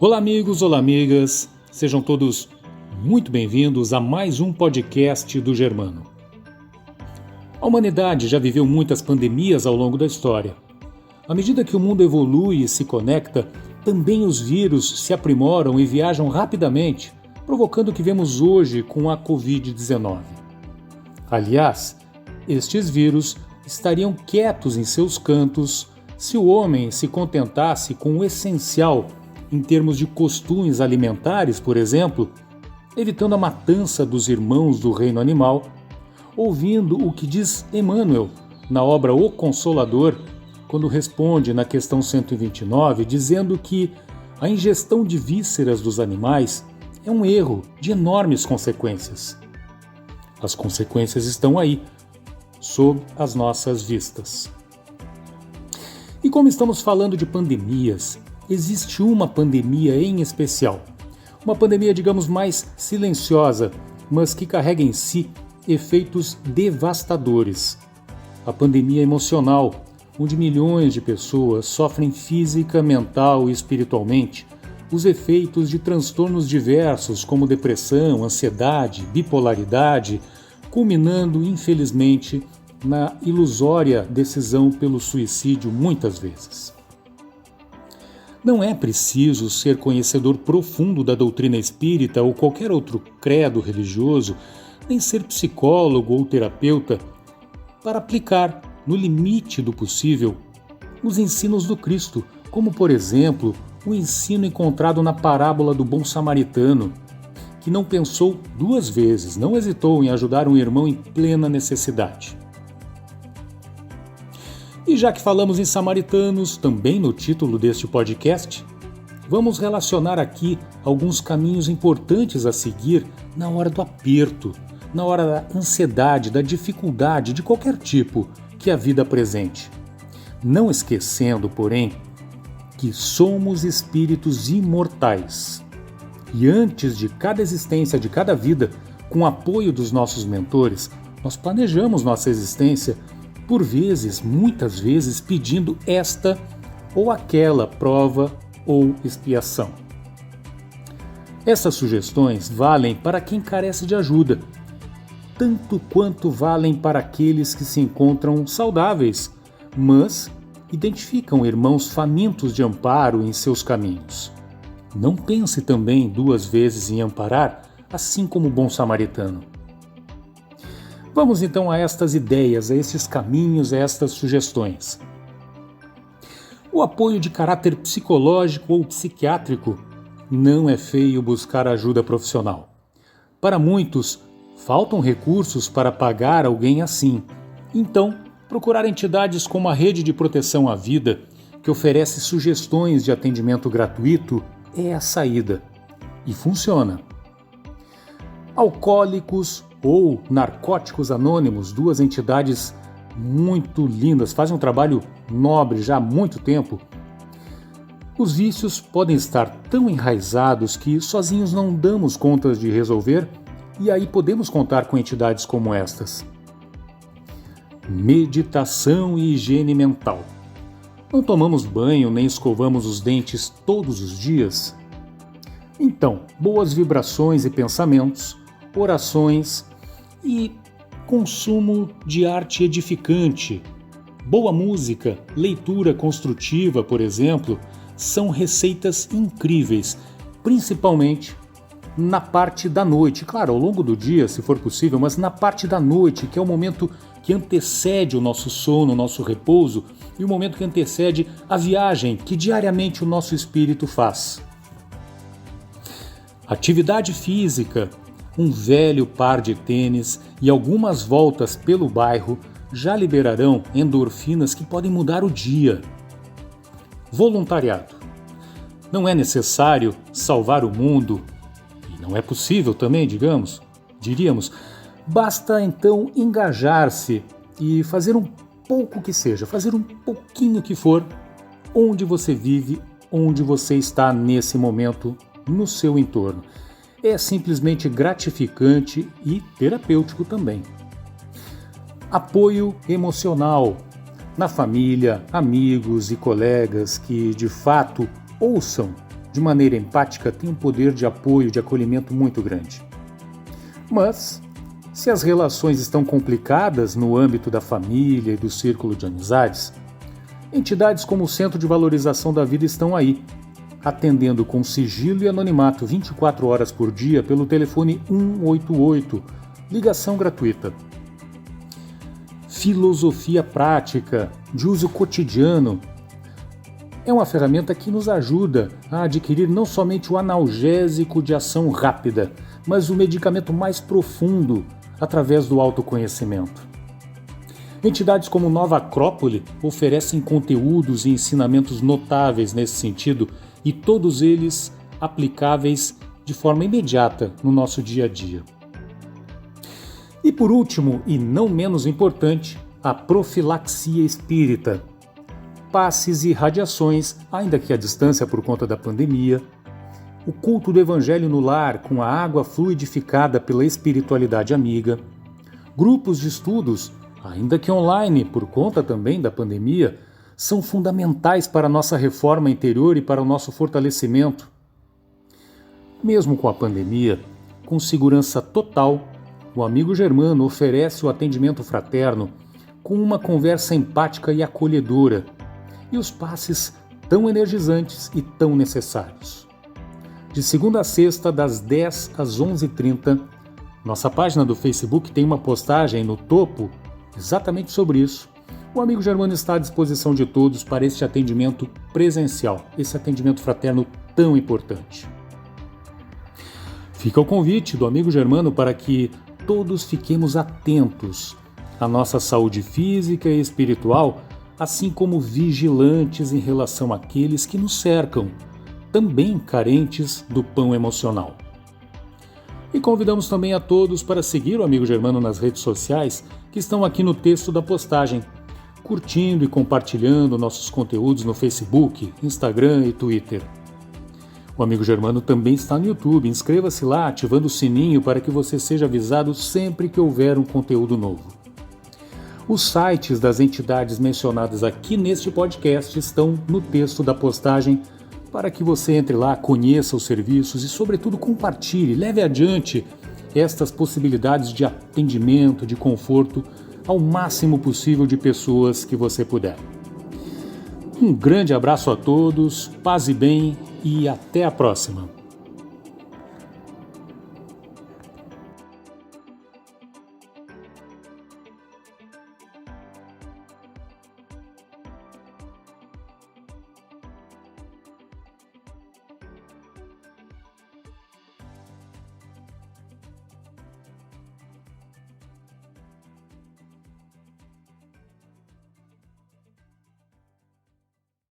Olá amigos, olá amigas, sejam todos muito bem-vindos a mais um podcast do Germano. A humanidade já viveu muitas pandemias ao longo da história. À medida que o mundo evolui e se conecta, também os vírus se aprimoram e viajam rapidamente, provocando o que vemos hoje com a Covid-19. Aliás, estes vírus estariam quietos em seus cantos se o homem se contentasse com o essencial em termos de costumes alimentares, por exemplo, evitando a matança dos irmãos do reino animal, ouvindo o que diz Emmanuel na obra O Consolador, quando responde na questão 129, dizendo que a ingestão de vísceras dos animais é um erro de enormes consequências. As consequências estão aí, sob as nossas vistas. E como estamos falando de pandemias, existe uma pandemia em especial. Uma pandemia, digamos, mais silenciosa, mas que carrega em si efeitos devastadores. A pandemia emocional, onde milhões de pessoas sofrem física, mental e espiritualmente os efeitos de transtornos diversos como depressão, ansiedade, bipolaridade, culminando, infelizmente, na ilusória decisão pelo suicídio muitas vezes. Não é preciso ser conhecedor profundo da doutrina espírita ou qualquer outro credo religioso, nem ser psicólogo ou terapeuta, para aplicar, no limite do possível, os ensinos do Cristo, como, por exemplo, o ensino encontrado na parábola do bom samaritano, que não pensou duas vezes, não hesitou em ajudar um irmão em plena necessidade. E já que falamos em samaritanos, também no título deste podcast, vamos relacionar aqui alguns caminhos importantes a seguir na hora do aperto, na hora da ansiedade, da dificuldade de qualquer tipo que a vida apresente. Não esquecendo, porém, que somos espíritos imortais. E antes de cada existência, de cada vida, com o apoio dos nossos mentores, nós planejamos nossa existência, por vezes, muitas vezes, pedindo esta ou aquela prova ou expiação. Essas sugestões valem para quem carece de ajuda, tanto quanto valem para aqueles que se encontram saudáveis, mas identificam irmãos famintos de amparo em seus caminhos. Não pense também duas vezes em amparar, assim como o bom samaritano. Vamos então a estas ideias, a estes caminhos, a estas sugestões. O apoio de caráter psicológico ou psiquiátrico não é feio buscar ajuda profissional. Para muitos, faltam recursos para pagar alguém assim. Então, procurar entidades como a Rede de Proteção à Vida, que oferece sugestões de atendimento gratuito, é a saída. E funciona. Alcoólicos ou Narcóticos Anônimos, duas entidades muito lindas, fazem um trabalho nobre já há muito tempo. Os vícios podem estar tão enraizados que sozinhos não damos conta de resolver, e aí podemos contar com entidades como estas. Meditação e higiene mental. Não tomamos banho nem escovamos os dentes todos os dias? Então, boas vibrações e pensamentos, orações e consumo de arte edificante, boa música, leitura construtiva, por exemplo, são receitas incríveis, principalmente na parte da noite. Claro, ao longo do dia, se for possível, mas na parte da noite, que é o momento que antecede o nosso sono, o nosso repouso, e o momento que antecede a viagem que diariamente o nosso espírito faz. Atividade física, um velho par de tênis e algumas voltas pelo bairro já liberarão endorfinas que podem mudar o dia. Voluntariado. Não é necessário salvar o mundo, e não é possível também, diríamos. Basta então engajar-se e fazer um pouco que seja, fazer um pouquinho que for, onde você vive, onde você está nesse momento, no seu entorno. É simplesmente gratificante e terapêutico também. Apoio emocional na família, amigos e colegas que de fato ouçam de maneira empática, tem um poder de apoio, de acolhimento muito grande. Mas, se as relações estão complicadas no âmbito da família e do círculo de amizades, entidades como o Centro de Valorização da Vida estão aí, atendendo com sigilo e anonimato 24 horas por dia pelo telefone 188, ligação gratuita. Filosofia prática, de uso cotidiano, é uma ferramenta que nos ajuda a adquirir não somente o analgésico de ação rápida, mas o medicamento mais profundo através do autoconhecimento. Entidades como Nova Acrópole oferecem conteúdos e ensinamentos notáveis nesse sentido e todos eles aplicáveis de forma imediata no nosso dia a dia. E por último, e não menos importante, a profilaxia espírita. Passes e radiações, ainda que à distância por conta da pandemia, o culto do Evangelho no lar com a água fluidificada pela espiritualidade amiga, grupos de estudos, ainda que online por conta também da pandemia, são fundamentais para a nossa reforma interior e para o nosso fortalecimento. Mesmo com a pandemia, com segurança total, o amigo Germano oferece o atendimento fraterno com uma conversa empática e acolhedora, e os passes tão energizantes e tão necessários. De segunda a sexta, das 10 às 11h30, nossa página do Facebook tem uma postagem no topo exatamente sobre isso. O amigo Germano está à disposição de todos para este atendimento presencial, esse atendimento fraterno tão importante. Fica o convite do amigo Germano para que todos fiquemos atentos à nossa saúde física e espiritual, assim como vigilantes em relação àqueles que nos cercam, também carentes do pão emocional. E convidamos também a todos para seguir o amigo Germano nas redes sociais que estão aqui no texto da postagem, curtindo e compartilhando nossos conteúdos no Facebook, Instagram e Twitter. O amigo Germano também está no YouTube, inscreva-se lá ativando o sininho para que você seja avisado sempre que houver um conteúdo novo. Os sites das entidades mencionadas aqui neste podcast estão no texto da postagem para que você entre lá, conheça os serviços e, sobretudo, compartilhe, leve adiante estas possibilidades de atendimento, de conforto ao máximo possível de pessoas que você puder. Um grande abraço a todos, paz e bem e até a próxima!